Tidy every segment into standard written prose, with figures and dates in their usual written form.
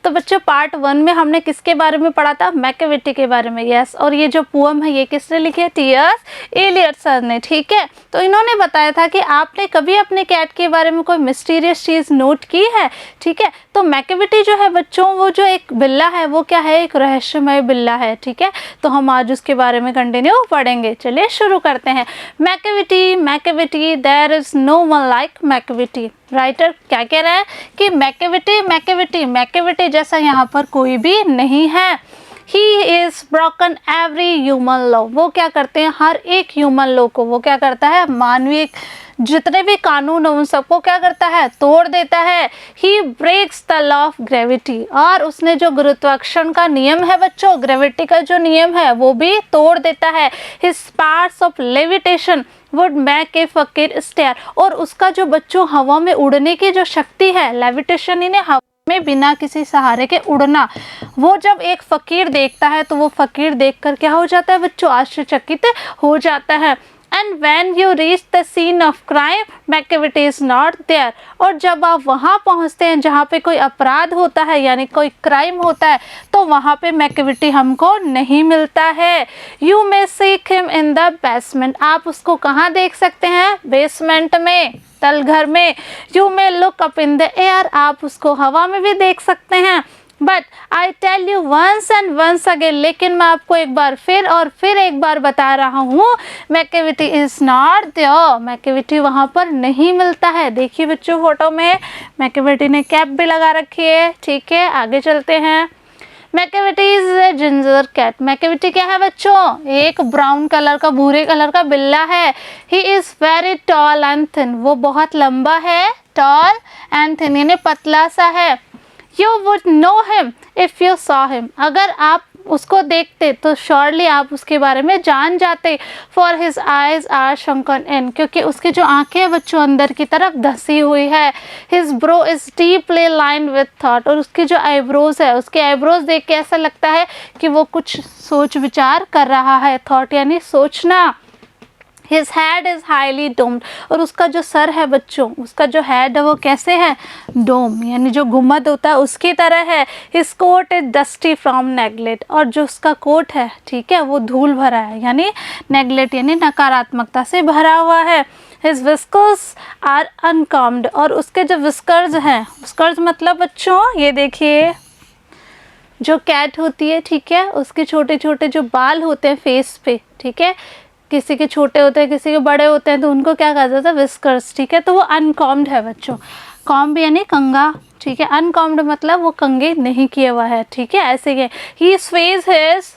तो बच्चों पार्ट 1 में हमने किसके बारे में पढ़ा था? मैकेविटी के बारे में। यस, और ये जो पोएम है ये किसने लिखी है? टी.एस. एलियट सर ने। ठीक है, तो इन्होंने बताया था कि आपने कभी अपने कैट के बारे में कोई मिस्टीरियस चीज़ नोट की है? ठीक है, तो मैकेविटी जो है बच्चों, वो जो एक बिल्ला है वो क्या है? एक रहस्यमय बिल्ला है। ठीक है, तो हम आज उसके बारे में कंटिन्यू पढ़ेंगे। चलिए शुरू करते हैं। Macavity, Macavity, there is no one like Macavity. Writer क्या कह रहा है कि मैकेविटी, मैकेविटी, मैकेविटी जैसा यहाँ पर कोई भी नहीं है। He is broken every human law। वो क्या करते हैं? हर एक ह्यूमन लॉ को वो क्या करता है? मानवीय जितने भी कानून है उन सबको क्या करता है? तोड़ देता है। He breaks the law of gravity। और उसने जो गुरुत्वाकर्षण का नियम है बच्चों, ग्रेविटी का जो नियम है वो भी तोड़ देता है। His powers of levitation would make a फकीर stare। और उसका जो बच्चों हवा में उड़ने की जो शक्ति है, लेविटेशन इन्हें हवा में बिना किसी सहारे के उड़ना, वो जब एक फकीर देखता है तो वो फकीर देखकर क्या हो जाता है बच्चों? आश्चर्यचकित हो जाता है। And when you reach the scene of crime, Macavity is not there। और जब आप वहाँ पहुँचते हैं जहाँ पे कोई अपराध होता है यानी कोई क्राइम होता है, तो वहाँ पे मैकेविटी हमको नहीं मिलता है। You may seek him in the basement। आप उसको कहाँ देख सकते हैं? बेसमेंट में, तलघर में। You may look up in the air। आप उसको हवा में भी देख सकते हैं। But I tell you once and once again, लेकिन मैं आपको एक बार फिर और फिर एक बार बता रहा हूँ, Macavity is not there. Macavity वहाँ पर नहीं मिलता है। देखिए बच्चों फोटो में मैकेविटी ने कैप भी लगा रखी है। ठीक है, आगे चलते हैं। Macavity is a ginger cat. Macavity क्या है बच्चों? एक ब्राउन कलर का, भूरे कलर का बिल्ला है। He is very tall and thin. वो बहुत लंबा है, टॉल एंड थिन यानी पतला सा है। You would know him if you saw him। अगर आप उसको देखते तो श्योरली आप उसके बारे में जान जाते। For his eyes are sunken in। क्योंकि उसकी जो आंखें हैं बच्चों अंदर की तरफ धसी हुई है। His brow is deeply lined with thought। और उसकी जो आईब्रोज है, उसके आईब्रोज देख के ऐसा लगता है कि वो कुछ सोच विचार कर रहा है। थॉट यानी सोचना। His head is highly domed। और उसका जो सर है बच्चों, उसका जो हेड है वो कैसे है? डोम यानी जो गुम्बद होता है उसकी तरह है। His coat is dusty from neglect। और जो उसका कोट है, ठीक है, वो धूल भरा है यानी नेगलेक्ट यानी नकारात्मकता से भरा हुआ है। His whiskers are uncombed। और उसके जो विस्कर्स हैं, विस्कर्स मतलब बच्चों ये देखिए जो कैट होती है, ठीक है, उसके छोटे छोटे जो बाल होते हैं फेस पे, ठीक है, किसी के छोटे होते हैं किसी के बड़े होते हैं, तो उनको क्या कहा जाता है? विस्कर्स। ठीक है, तो वो अनकॉम्ड है बच्चों। कॉम्ब यानी कंगा, ठीक है, अनकॉम्ड मतलब वो कंगे नहीं किया हुआ है। ठीक है, ऐसे ही ही sways his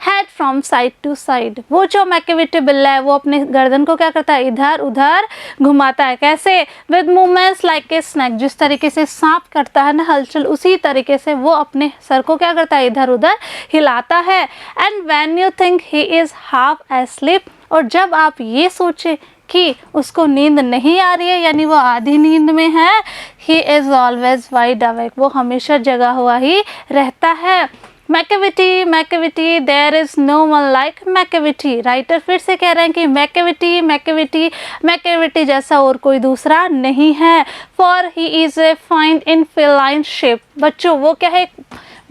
head from side to side. वो जो मैकेविटी बिल्ला है वो अपने गर्दन को क्या करता है? इधर उधर घुमाता है। कैसे? With movements like a snack. जिस तरीके से सांप करता है ना हलचल, उसी तरीके से वो अपने सर को क्या करता है? इधर उधर हिलाता है। And when you think he is half asleep. और जब आप ये सोचे कि उसको नींद नहीं आ रही है यानी वो आधी नींद में है, he is always wide awake. वो हमेशा जगा हुआ ही रहता है। Macavity, Macavity, there is no one like Macavity. Writer फिर से कह रहे हैं कि मैकेविटी, मैकेविटी, मैकेविटी जैसा और कोई दूसरा नहीं है। For he is a find in feline shape. बच्चों वो क्या है?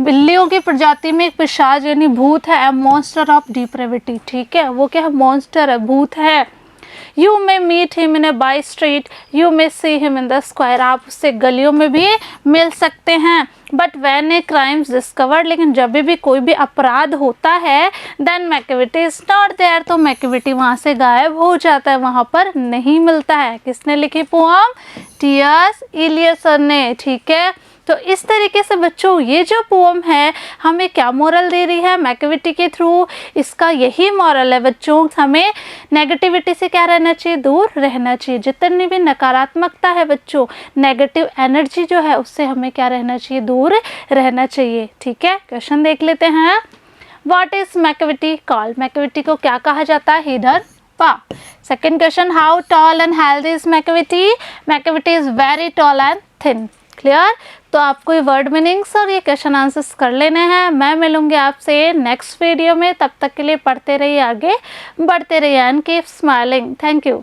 बिल्लियों की प्रजाति में एक पिशाच यानी भूत है। ए मॉन्स्टर ऑफ डिप्रेविटी। ठीक है, वो क्या है? मॉन्स्टर है, भूत है। You may meet him in a by street, you may see him in the square। आप उससे गलियों में भी मिल सकते हैं। But when a crime is discovered, लेकिन जब भी कोई भी अपराध होता है, then Macavity is not there। तो मैकेविटी वहाँ से गायब हो जाता है, वहाँ पर नहीं मिलता है। किसने लिखी पोएम? टी.एस. एलियट सर ने। ठीक है, तो इस तरीके से बच्चों ये जो पोएम है हमें क्या मोरल दे रही है मैकेविटी के थ्रू? इसका यही मोरल है बच्चों, हमें नेगेटिविटी से क्या रहना चाहिए? दूर रहना चाहिए। जितनी भी नकारात्मकता है बच्चों, नेगेटिव एनर्जी जो है, उससे हमें क्या रहना चाहिए? दूर रहना चाहिए। ठीक है, क्वेश्चन देख लेते हैं। What is Macavity called? Macavity को क्या कहा जाता है? हिडन पा। Second question, how tall and healthy is Macavity? Macavity is very tall and thin. Clear? तो आपको ये वर्ड मीनिंग्स और ये क्वेश्चन आंसर्स कर लेने हैं। मैं मिलूंगी आपसे नेक्स्ट वीडियो में। तब तक के लिए पढ़ते रहिए, आगे बढ़ते रहिए and keep smiling. Thank you.